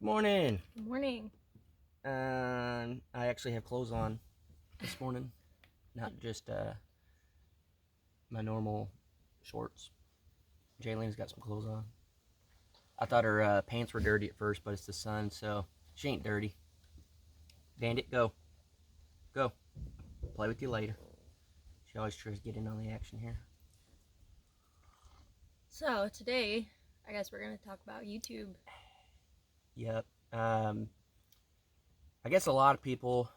Morning. Good morning. I actually have clothes on this morning, not just my normal shorts. Jaylene's got some clothes on. I thought her pants were dirty at first, but it's the sun, so she ain't dirty. Bandit, go. Go. Play with you later. She always tries to get in on the action here. So today, I guess we're gonna talk about YouTube. Yep. I guess a lot of people,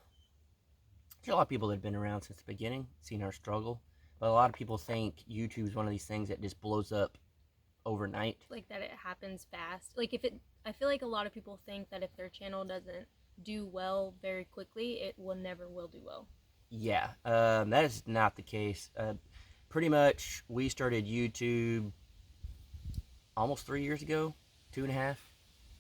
there's a lot of people that have been around since the beginning, seen our struggle, but a lot of people think YouTube is one of these things that just blows up overnight. Like that it happens fast. I feel like a lot of people think that if their channel doesn't do well very quickly, it never will do well. Yeah, that is not the case. Pretty much, we started YouTube almost 3 years ago, 2.5.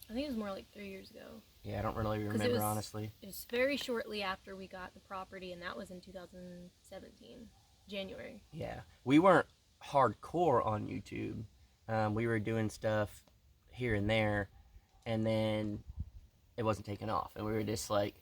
I think it was more like 3 years ago. Yeah, I don't really remember, honestly. It was very shortly after we got the property, and that was in 2017, January. Yeah, we weren't hardcore on YouTube. We were doing stuff here and there, and then it wasn't taking off, and we were just like,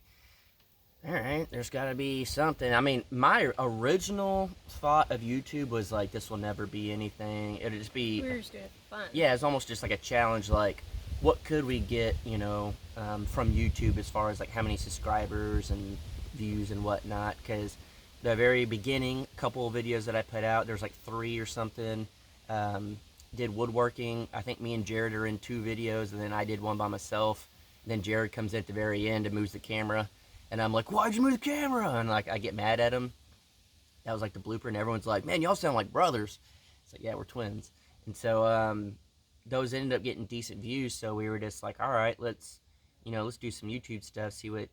all right, there's got to be something. I mean, my original thought of YouTube was like, this will never be anything. It'll just be. We were just doing it for fun. Yeah, it's almost just like a challenge. Like, what could we get, from YouTube as far as like how many subscribers and views and whatnot? Because the very beginning couple of videos that I put out, there's like 3 or something. Did woodworking. I think me and Jared are in 2 videos, and then I did one by myself. And then Jared comes in at the very end and moves the camera. And I'm like, why'd you move the camera? And like, I get mad at him. That was like the blooper, and everyone's like, man, y'all sound like brothers. It's like, yeah, we're twins. And so those ended up getting decent views. So we were just like, all right, let's do some YouTube stuff, see what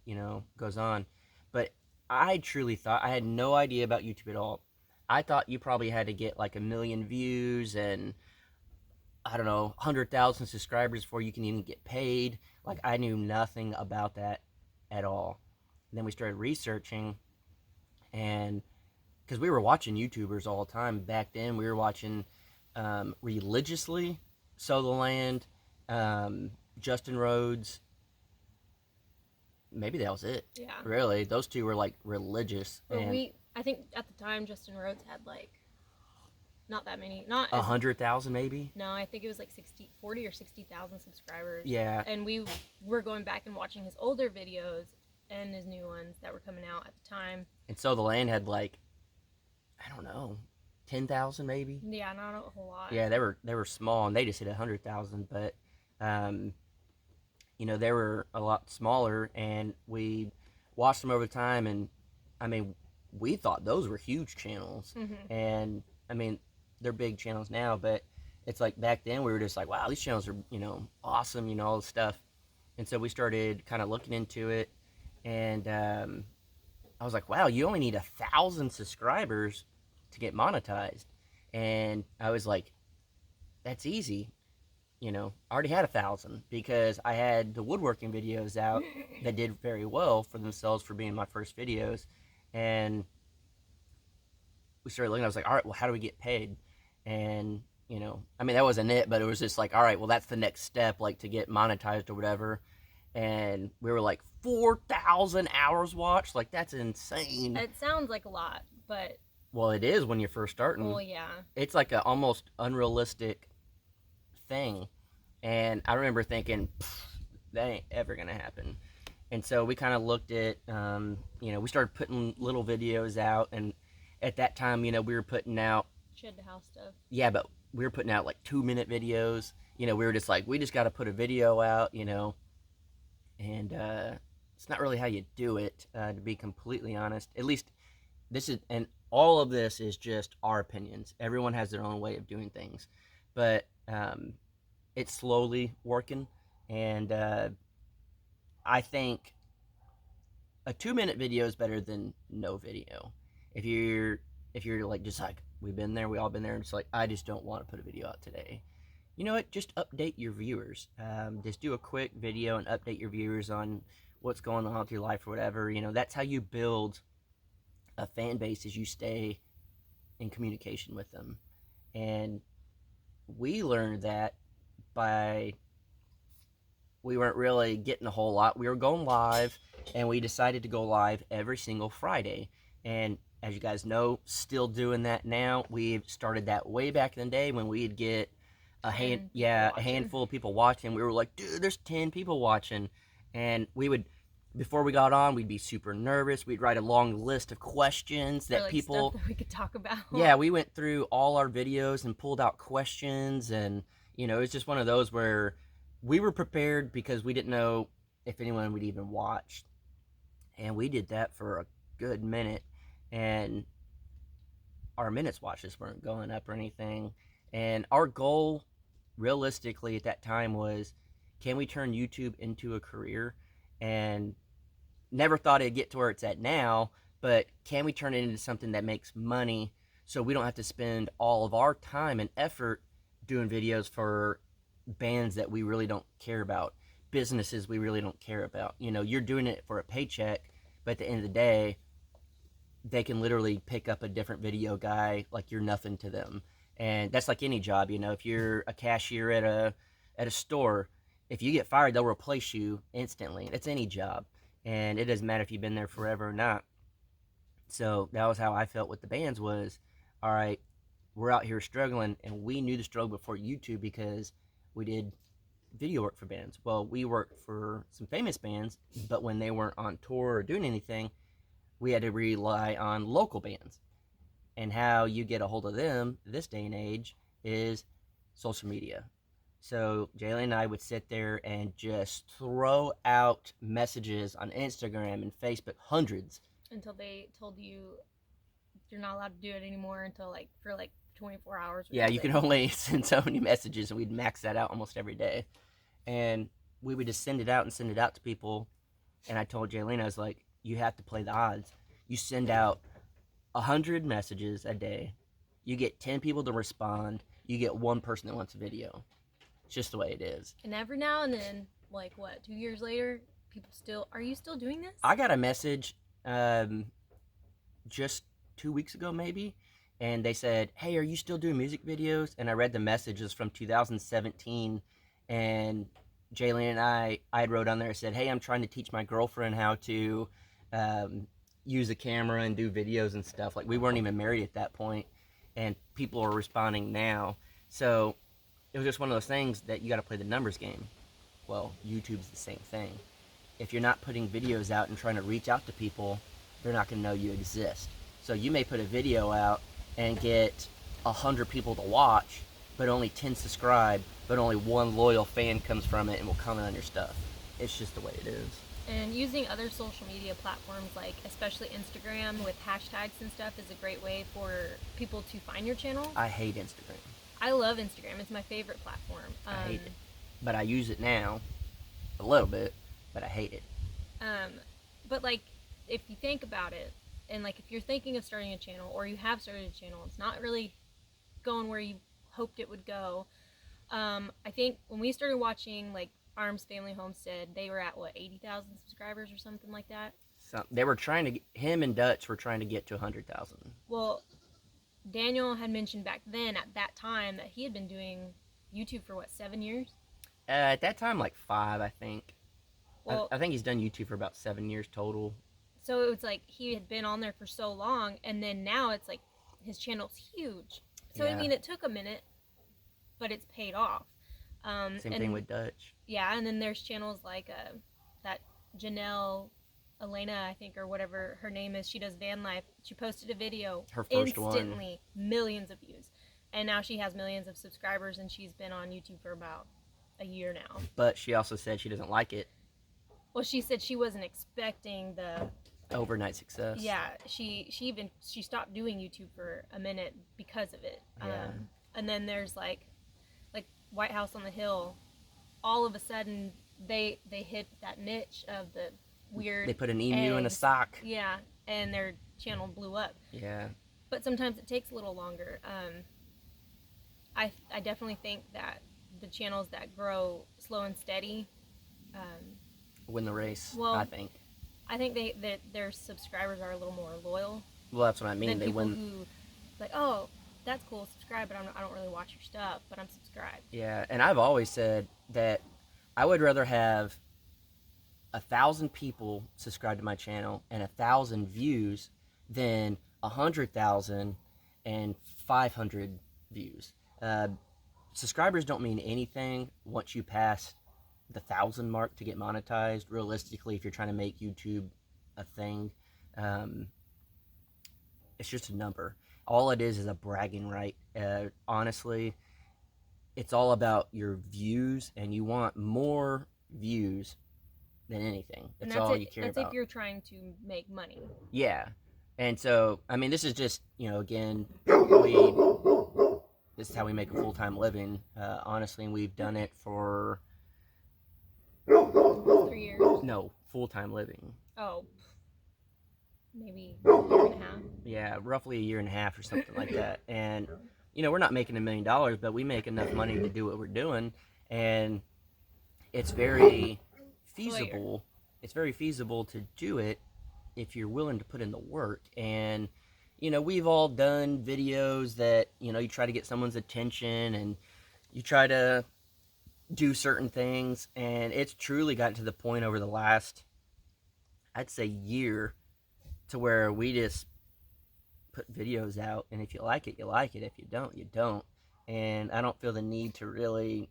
goes on. But I truly thought, I had no idea about YouTube at all. I thought you probably had to get like 1 million views and I don't know 100,000 subscribers before you can even get paid. Like, I knew nothing about that at all. And then we started researching, and because we were watching YouTubers all the time back then, we were watching religiously Sololand, Justin Rhodes. Maybe that was it. Yeah. Really, those two were like religious. But I think at the time Justin Rhodes had like not that many, not 100,000 maybe. No, I think it was like 40 or 60,000 subscribers. Yeah. And we were going back and watching his older videos and his new ones that were coming out at the time. And so the land had like, I don't know, 10,000 maybe. Yeah, not a whole lot. Yeah, they were small, and they just hit 100,000, but they were a lot smaller, and we watched them over time, and I mean, we thought those were huge channels, and I mean, they're big channels now, but it's like back then we were just like, wow, these channels are awesome, all this stuff, and so we started kind of looking into it. And I was like, wow, you only need 1,000 subscribers to get monetized. And I was like, that's easy. I already had 1,000 because I had the woodworking videos out that did very well for themselves for being my first videos. And we started looking, I was like, all right, well, how do we get paid? And, I mean, that wasn't it, but it was just like, all right, well, that's the next step, like to get monetized or whatever. And we were like 4,000 hours watched. Like, that's insane. It sounds like a lot, but well, it is when you're first starting. Well, yeah. It's like an almost unrealistic thing. And I remember thinking, that ain't ever gonna happen. And so we kind of looked at, we started putting little videos out. And at that time, we were putting out Shed the House stuff. Yeah, but we were putting out like 2-minute videos. We were just like, we just got to put a video out, and it's not really how you do it, to be completely honest. At least and all of this is just our opinions. Everyone has their own way of doing things, but it's slowly working, and I think a 2-minute video is better than no video. If you're like, just like, we've been there, we all been there, and it's like, I just don't want to put a video out today. You know what? Just update your viewers. Just do a quick video and update your viewers on what's going on with your life or whatever. That's how you build a fan base, is you stay in communication with them. And we learned that by we weren't really getting a whole lot. We were going live, and we decided to go live every single Friday. And as you guys know, still doing that now. We've started that way back in the day when we'd get a 10 people a watching. handful of people watching. We were like, dude, there's 10 people watching, and we would. Before we got on, we'd be super nervous. We'd write a long list of questions Or, that like, people. stuff that we could talk about. Yeah, we went through all our videos and pulled out questions, and it's just one of those where we were prepared because we didn't know if anyone would even watch, and we did that for a good minute, and our minutes watches weren't going up or anything, and our goal, realistically, at that time was, can we turn YouTube into a career? And never thought it'd get to where it's at now, but can we turn it into something that makes money so we don't have to spend all of our time and effort doing videos for bands that we really don't care about, businesses we really don't care about. You're doing it for a paycheck, but at the end of the day, they can literally pick up a different video guy like you're nothing to them. And that's like any job. If you're a cashier at a store, if you get fired, they'll replace you instantly. It's any job, and it doesn't matter if you've been there forever or not. So that was how I felt with the bands was, all right, we're out here struggling, and we knew the struggle before YouTube because we did video work for bands. Well, we worked for some famous bands, but when they weren't on tour or doing anything, we had to rely on local bands. And how you get a hold of them this day and age is social media. So Jaylen and I would sit there and just throw out messages on Instagram and Facebook, hundreds. Until they told you you're not allowed to do it anymore until for 24 hours. Yeah, you can only send so many messages, and we'd max that out almost every day. And we would just send it out to people. And I told Jaylen, I was like, you have to play the odds. You send out 100 messages a day. You get 10 people to respond. You get one person that wants a video. It's just the way it is. And every now and then, 2 years later, people still, are you still doing this? I got a message just 2 weeks ago maybe, and they said, hey, are you still doing music videos? And I read the messages from 2017, and Jaylen and I wrote on there, said, hey, I'm trying to teach my girlfriend how to use a camera and do videos and stuff. Like, we weren't even married at that point, and people are responding now. So it was just one of those things that you got to play the numbers game. Well, YouTube's the same thing. If you're not putting videos out and trying to reach out to people, they're not going to know you exist. So you may put a video out and get 100 people to watch, but only 10 subscribe, but only one loyal fan comes from it and will comment on your stuff. It's just the way it is. And using other social media platforms, especially Instagram with hashtags and stuff, is a great way for people to find your channel. I hate Instagram. I love Instagram. It's my favorite platform. I hate it. But I use it now a little bit, but I hate it. But if you think about it, and if you're thinking of starting a channel, or you have started a channel, it's not really going where you hoped it would go. I think when we started watching Arms Family Homestead, they were at 80,000 subscribers or something like that. So they were trying to him and Dutch were trying to get to 100,000. Well, Daniel had mentioned back then at that time that he had been doing YouTube for 7 years? At that time, 5, I think. Well, I think he's done YouTube for about 7 years total. So it was he had been on there for so long, and then now it's his channel's huge. So Yeah. I mean, it took a minute, but it's paid off. Same thing with Dutch. Yeah, and then there's channels that Janelle Elena, I think, or whatever her name is. She does van life. She posted a video. Her first one. Instantly, millions of views. And now she has millions of subscribers, and she's been on YouTube for about a year now. But she also said she doesn't like it. Well, she said she wasn't expecting the overnight success. Yeah, she stopped doing YouTube for a minute because of it. Yeah. And then there's like White House on the Hill. All of a sudden, they hit that niche of the weird. They put an emu in a eggs. sock. Yeah, and their channel blew up. Yeah. But sometimes it takes a little longer. I definitely think that the channels that grow slow and steady win the race. Well, I think. I think their subscribers are a little more loyal. Well, that's what I mean. Than They people win. who oh, that's cool, subscribe, but I don't really watch your stuff, but I'm subscribed. Yeah, and I've always said that I would rather have 1,000 people subscribe to my channel and 1,000 views than 100,000 and 500 views. Uh, Subscribers don't mean anything once you pass the 1,000 mark to get monetized. Realistically, if you're trying to make YouTube a thing, um, it's just a number. All it is a bragging right. Honestly, it's all about your views, and you want more views than anything. That's all you care that's about. if you're trying to make money. Yeah. And so, I mean, this is just, again, this is how we make a full-time living. Honestly, and we've done it for 3 years. no full-time living. Oh, maybe a year and a half. Yeah, roughly a year and a half or something like that. And we're not making $1 million, but we make enough money to do what we're doing, and it's very feasible. It's very feasible to do it if you're willing to put in the work. And we've all done videos that you try to get someone's attention, and you try to do certain things, and it's truly gotten to the point over the last, I'd say, year, to where we just put videos out, and if you like it, you like it. If you don't, you don't. And I don't feel the need to really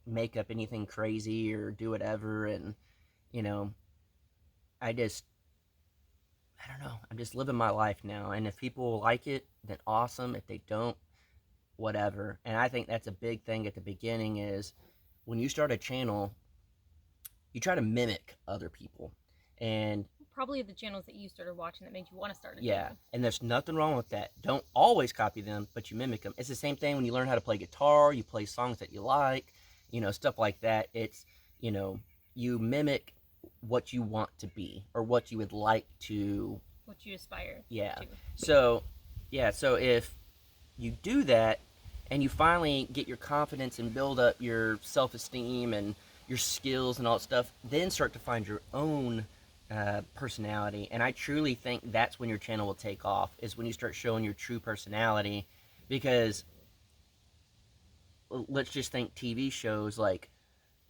make up anything crazy or do whatever. And I don't know, I'm just living my life now, and if people like it, then awesome. If they don't, whatever. And I think that's a big thing at the beginning, is when you start a channel, you try to mimic other people. And probably the channels that you started watching that made you want to start a yeah, channel. and there's nothing wrong with that. Don't always copy them, but you mimic them. It's the same thing when you learn how to play guitar, you play songs that you like, stuff like that. It's, you mimic what you want to be, or what you would like to, what you aspire yeah to. so if you do that, and you finally get your confidence and build up your self-esteem and your skills and all that stuff, then start to find your own personality. And I truly think that's when your channel will take off, is when you start showing your true personality. Because let's just think TV shows like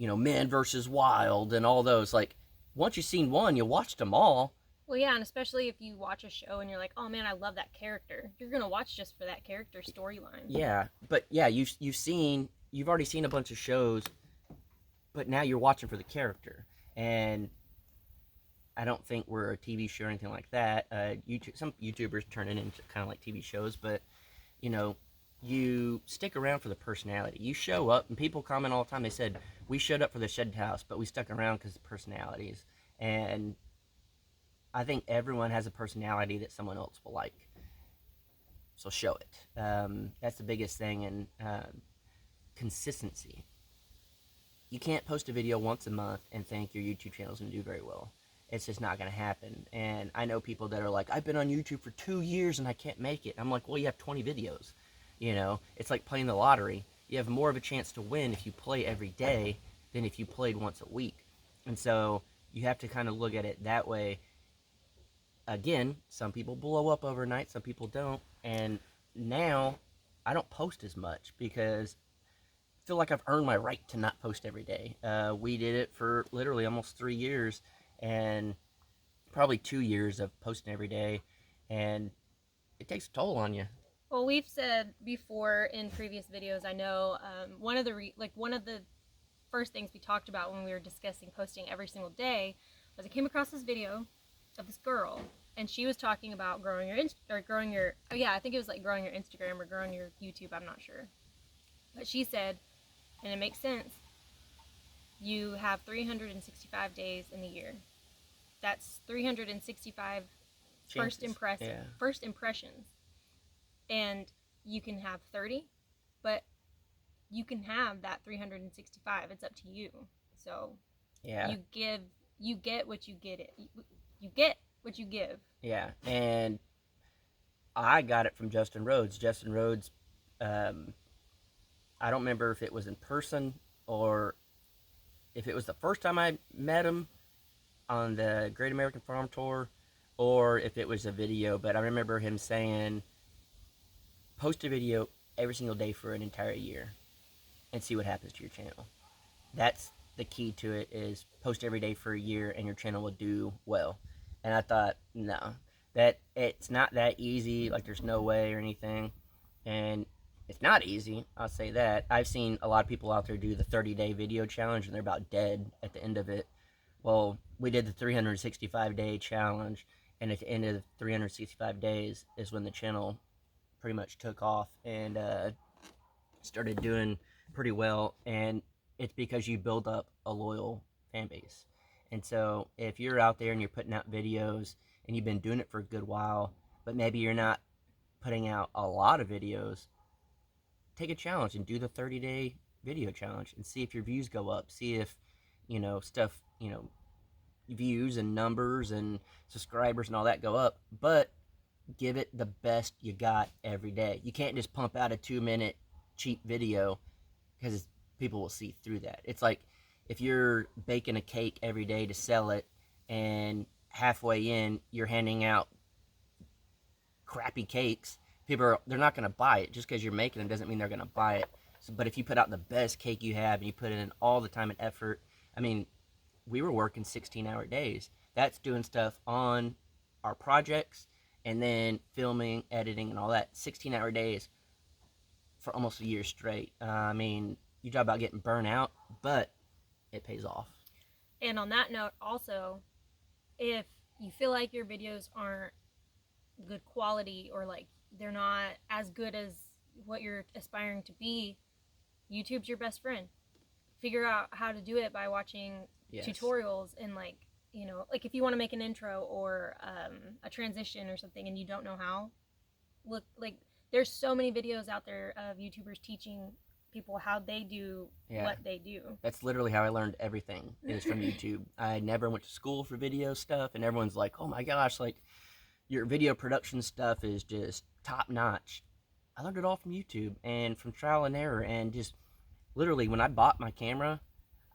Man vs. Wild and all those. Like, once you've seen one, you watched them all. Well, yeah, and especially if you watch a show and you're like, oh man, I love that character, you're gonna watch just for that character storyline. Yeah, but yeah, you've already seen a bunch of shows, but now you're watching for the character. And I don't think we're a TV show or anything like that. Some YouTubers turn it into kind of like TV shows, but you stick around for the personality. You show up, and people comment all the time. They said, we showed up for the Shed House, but we stuck around because of personalities. And I think everyone has a personality that someone else will like. So show it. That's the biggest thing. And consistency. You can't post a video once a month and think your YouTube channel is going to do very well. It's just not going to happen. And I know people that are like, I've been on YouTube for 2 years and I can't make it. I'm like, well, you have 20 videos. It's like playing the lottery. You have more of a chance to win if you play every day than if you played once a week. And so you have to kind of look at it that way. Again, some people blow up overnight, some people don't. And now I don't post as much because I feel like I've earned my right to not post every day. We did it for literally almost 3 years, and probably 2 years of posting every day, and it takes a toll on you. Well, we've said before in previous videos, I know one of the first things we talked about when we were discussing posting every single day was I came across this video of this girl, and she was talking about growing your I think it was like growing your Instagram or growing your YouTube, I'm not sure. But she said, and it makes sense, you have 365 days in the year. That's 365 first impressions. And you can have 30, but you can have that 365. It's up to you. So yeah, you get what you get it. You get what you give. Yeah, and I got it from Justin Rhodes. Justin Rhodes, I don't remember if it was in person or if it was the first time I met him on the Great American Farm Tour, or if it was a video, but I remember him saying, post a video every single day for an entire year and see what happens to your channel. That's the key to it is post every day for a year and your channel will do well. And I thought, no, that it's not that easy. Like, there's no way or anything. And it's not easy, I'll say that. I've seen a lot of people out there do the 30-day video challenge and they're about dead at the end of it. Well, we did the 365-day challenge, and at the end of the 365 days is when the channel pretty much took off and started doing pretty well. And it's because you build up a loyal fan base. And so if you're out there and you're putting out videos and you've been doing it for a good while, but maybe you're not putting out a lot of videos, take a challenge and do the 30-day video challenge and see if your views go up. See if, stuff, views and numbers and subscribers and all that go up. But give it the best you got every day. You can't just pump out a 2-minute cheap video, because people will see through that. It's like if you're baking a cake every day to sell it, and halfway in you're handing out crappy cakes, they're not going to buy it. Just because you're making them doesn't mean they're going to buy it. But if you put out the best cake you have and you put in all the time and effort, I mean, we were working 16-hour days. That's doing stuff on our projects and then filming, editing, and all that. 16-hour days for almost a year straight. I mean, you talk about getting burnt out, but it pays off. And on that note, also, if you feel like your videos aren't good quality, or like they're not as good as what you're aspiring to be, YouTube's your best friend. Figure out how to do it by watching tutorials, and like if you want to make an intro or a transition or something and you don't know how, look, like there's so many videos out there of YouTubers teaching people how they do what they do. That's literally how I learned everything, is from YouTube. I never went to school for video stuff, and everyone's like, oh my gosh, like your video production stuff is just top notch. I learned it all from YouTube and from trial and error, and just literally when I bought my camera,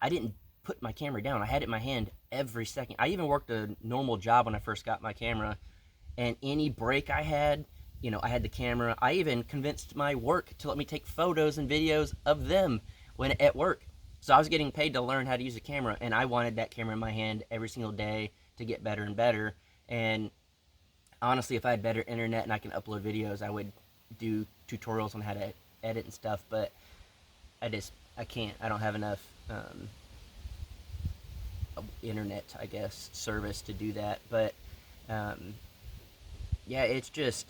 I didn't put my camera down. I had it in my hand every second. I even worked a normal job when I first got my camera, and any break I had, I had the camera. I even convinced my work to let me take photos and videos of them when at work. So I was getting paid to learn how to use a camera, and I wanted that camera in my hand every single day to get better and better. And honestly, if I had better internet and I can upload videos, I would do tutorials on how to edit and stuff, but I can't. I don't have enough internet, I guess, service to do that. But it's just,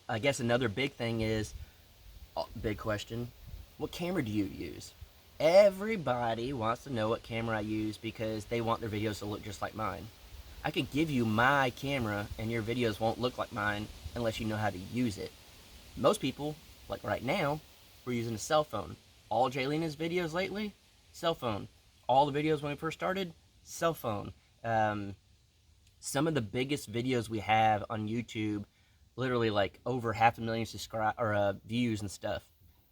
I guess another big thing is, big question, what camera do you use? Everybody wants to know what camera I use because they want their videos to look just like mine. I could give you my camera and your videos won't look like mine unless you know how to use it. Most people, like right now, we're using a cell phone. All Jaylena's videos lately, cell phone. All the videos when we first started, cell phone. Some of the biggest videos we have on YouTube, literally like over 500,000 views and stuff,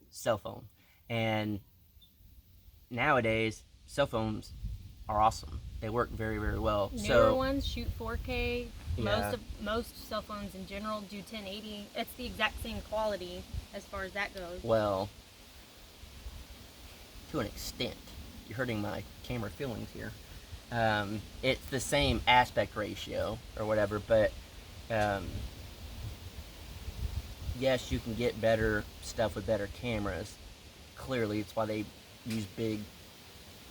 cell phone. And nowadays, cell phones are awesome. They work very, very well. Newer ones shoot 4K. Most cell phones in general do 1080. It's the exact same quality as far as that goes. Well, to an extent. You're hurting my camera feelings here. It's the same aspect ratio or whatever, but yes, you can get better stuff with better cameras. Clearly, it's why they use big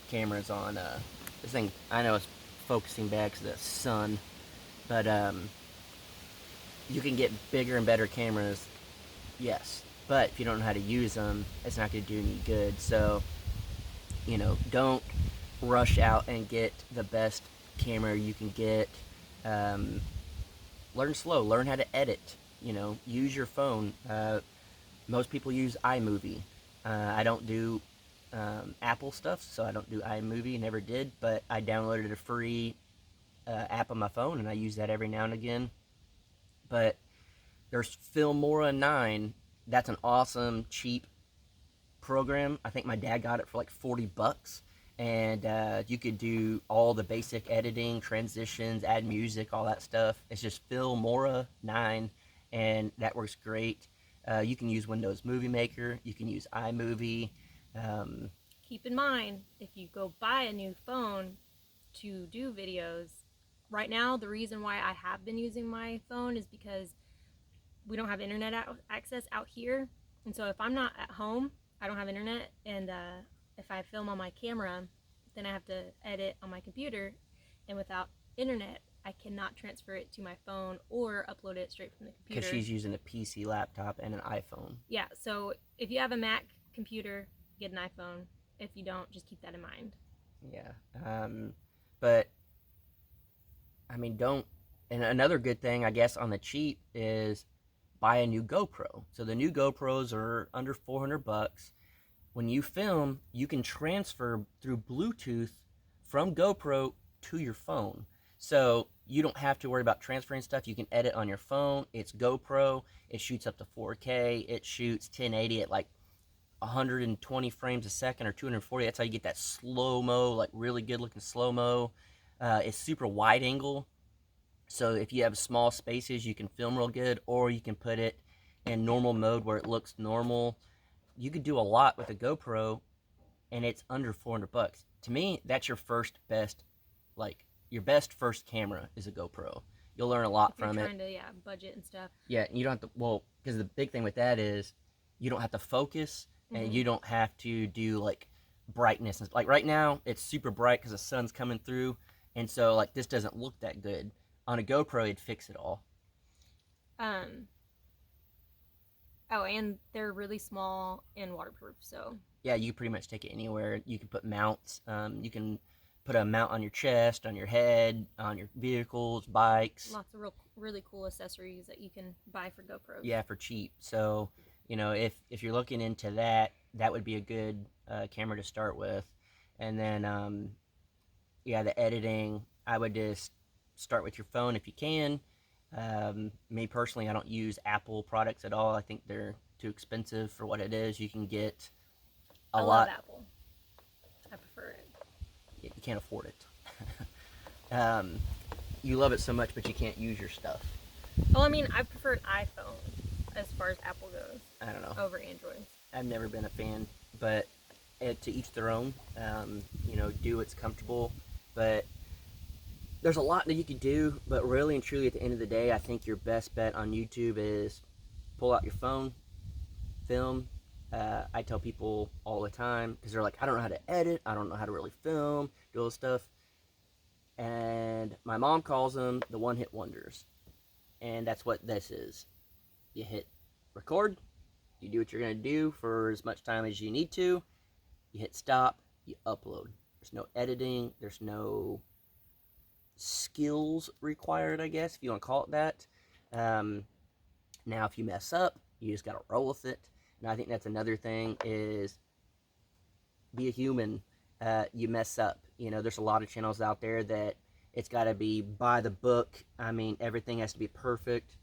cameras on this thing. I know it's focusing back to the sun, but you can get bigger and better cameras, yes. But if you don't know how to use them, it's not going to do any good. So, don't rush out and get the best camera you can get. Learn slow. Learn how to edit. Use your phone. Most people use iMovie. I don't do Apple stuff, so I don't do iMovie. Never did, but I downloaded a free app on my phone, and I use that every now and again. But there's Filmora 9. That's an awesome, cheap program. I think my dad got it for like $40, and you could do all the basic editing, transitions, add music, all that stuff. It's just Filmora 9, and that works great. You can use Windows Movie Maker. You can use iMovie. keep in mind, if you go buy a new phone to do videos, right now the reason why I have been using my phone is because we don't have internet access out here, and so if I'm not at home, I don't have internet, and if I film on my camera, then I have to edit on my computer, and without internet, I cannot transfer it to my phone or upload it straight from the computer. Because she's using a PC laptop and an iPhone. Yeah, so if you have a Mac computer, get an iPhone. If you don't, just keep that in mind. Yeah. But, I mean, don't. And another good thing, I guess, on the cheap is buy a new GoPro. So the new GoPros are under $400. When you film, you can transfer through Bluetooth from GoPro to your phone. So you don't have to worry about transferring stuff. You can edit on your phone. It's GoPro. It shoots up to 4K. It shoots 1080 at like 120 frames a second or 240. That's how you get that slow-mo, like really good looking slow-mo. It's super wide angle. So if you have small spaces, you can film real good, or you can put it in normal mode where it looks normal. You could do a lot with a GoPro, and it's under $400. To me, that's your first best, like your best first camera is a GoPro. You'll learn a lot from it. Trying to budget and stuff. Yeah, you don't have to. Because the big thing with that is you don't have to focus, and you don't have to do like brightness. Like right now, it's super bright because the sun's coming through, and so like this doesn't look that good. On a GoPro, it'd fix it all. Oh, and they're really small and waterproof, so. Yeah, you pretty much take it anywhere. You can put mounts. You can put a mount on your chest, on your head, on your vehicles, bikes. Lots of really cool accessories that you can buy for GoPros. Yeah, for cheap. So, if you're looking into that, that would be a good camera to start with. And then, the editing, I would just start with your phone if you can. Me personally, I don't use Apple products at all. I think they're too expensive for what it is. You can get a lot. I love Apple. I prefer it. You can't afford it. You love it so much, but you can't use your stuff. Well, I mean, I prefer an iPhone as far as Apple goes. I don't know. Over Android. I've never been a fan, but to each their own. Do what's comfortable. But there's a lot that you could do, but really and truly at the end of the day, I think your best bet on YouTube is pull out your phone, film. I tell people all the time, because they're like, I don't know how to edit, I don't know how to really film, do all this stuff. And my mom calls them the one-hit wonders. And that's what this is. You hit record, you do what you're going to do for as much time as you need to, you hit stop, you upload. There's no editing, there's no skills required, I guess, if you want to call it that. Now, if you mess up, you just got to roll with it. And I think that's another thing is be a human. You mess up. There's a lot of channels out there that it's got to be by the book. I mean, everything has to be perfect.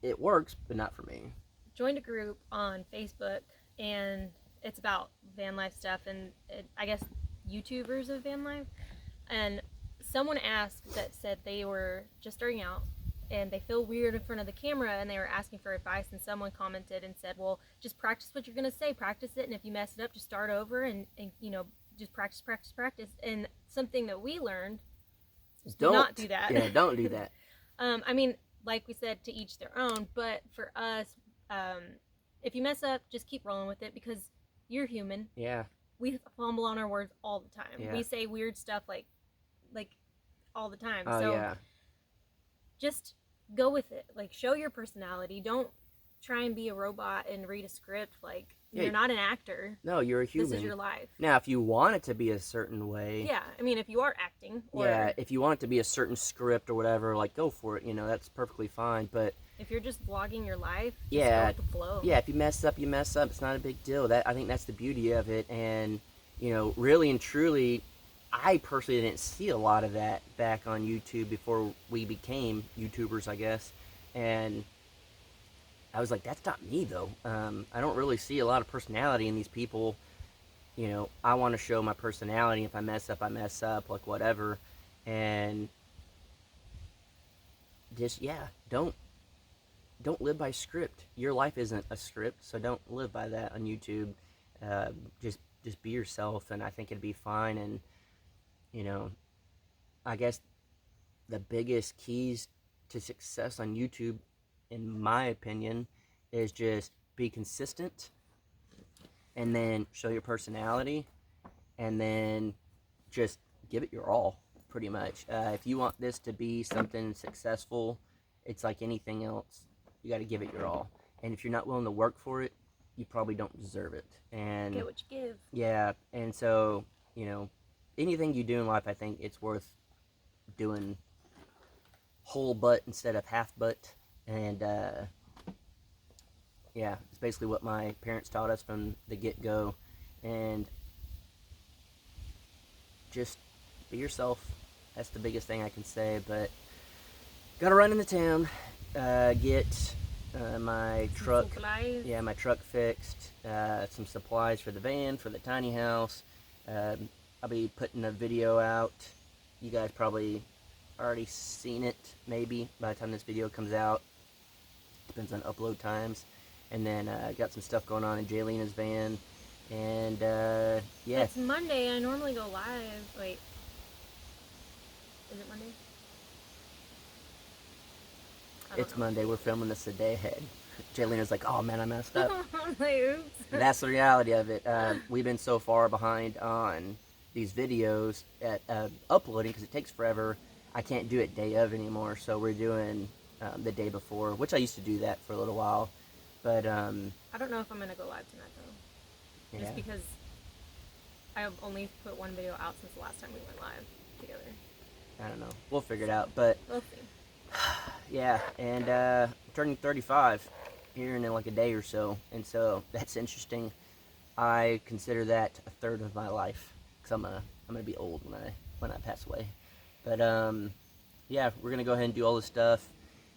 It works, but not for me. Joined a group on Facebook, and it's about van life stuff, and I guess YouTubers of van life. And someone asked that said they were just starting out and they feel weird in front of the camera, and they were asking for advice, and someone commented and said, well, just practice what you're going to say, practice it, and if you mess it up, just start over and just practice. And something that we learned is do not do that. Yeah, don't do that. I mean, like we said, to each their own, but for us, if you mess up, just keep rolling with it, because you're human. Yeah. We fumble on our words all the time. Yeah. We say weird stuff like all the time. Oh, so yeah. Just go with it. Like, show your personality. Don't try and be a robot and read a script. Like, you're not an actor. No, you're a human. This is your life. Now, if you want it to be a certain way. Yeah, I mean, if you are acting. If you want it to be a certain script or whatever, like, go for it. That's perfectly fine. But if you're just vlogging your life, just go with the flow. Yeah, if you mess up, you mess up. It's not a big deal. I think that's the beauty of it. And, really and truly, I personally didn't see a lot of that back on YouTube before we became YouTubers, I guess. And I was like, that's not me, though. I don't really see a lot of personality in these people. I want to show my personality. If I mess up, I mess up, like whatever. And just, don't live by script. Your life isn't a script, so don't live by that on YouTube. Just just be yourself, and I think it'd be fine. And you know, I guess the biggest keys to success on YouTube, in my opinion, is just be consistent, and then show your personality, and then just give it your all, pretty much. If you want this to be something successful, it's like anything else. You got to give it your all. And if you're not willing to work for it, you probably don't deserve it. And Get what you give. yeah, and so, anything you do in life, I think it's worth doing whole butt instead of half butt. And yeah, it's basically what my parents taught us from the get-go. And just be yourself. That's the biggest thing I can say. But gotta run into town, get my truck, my truck fixed, some supplies for the van, for the tiny house. I'll be putting a video out. You guys probably already seen it, maybe, by the time this video comes out. Depends on upload times. And then got some stuff going on in Jaylena's van. And yeah. It's Monday. I normally go live. Wait. Is it Monday? It's Monday. We're filming this a day ahead. Jaylena's like, oh man, I messed up. I'm like, oops. That's the reality of it. We've been so far behind on these videos at uploading because it takes forever. I can't do it day of anymore, so we're doing the day before, which I used to do that for a little while. But I don't know if I'm gonna go live tonight though. yeah. Just because I've only put one video out since the last time we went live together. I don't know. We'll figure it out. But We'll see. yeah, and I'm turning 35 here in like a day or so, and so that's interesting. I consider that a third of my life because I'm gonna be old when I pass away. But yeah, we're gonna go ahead and do all this stuff.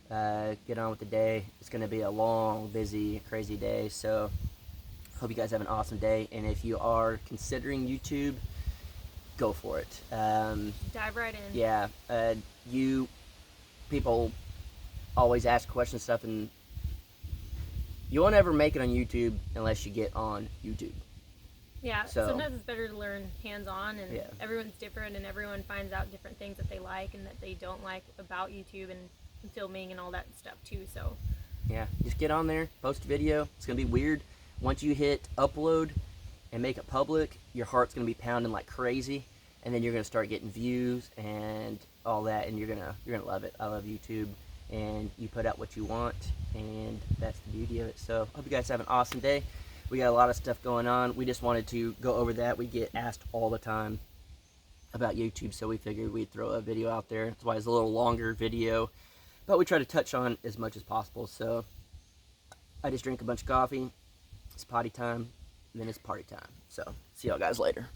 Get on with the day. It's gonna be a long, busy, crazy day. So hope you guys have an awesome day. And if you are considering YouTube, go for it. Dive right in. Yeah. People always ask questions stuff, and you won't ever make it on YouTube unless you get on YouTube. Yeah, So- sometimes it's better to learn hands-on, and Yeah. everyone's different, and everyone finds out different things that they like and that they don't like about YouTube and filming and all that stuff too. So Yeah, just get on there, post a video. It's gonna be weird. Once you hit upload and make it public, your heart's gonna be pounding like crazy, and then you're gonna start getting views and all that, and you're gonna love it. I love YouTube, and you put out what you want, and that's the beauty of it. So hope you guys have an awesome day. We got a lot of stuff going on. We just wanted to go over that. We get asked all the time about YouTube, so we figured we'd throw a video out there. That's why it's a little longer video, but we try to touch on as much as possible. So I just drink a bunch of coffee. It's potty time, and then it's party time. So see y'all guys later.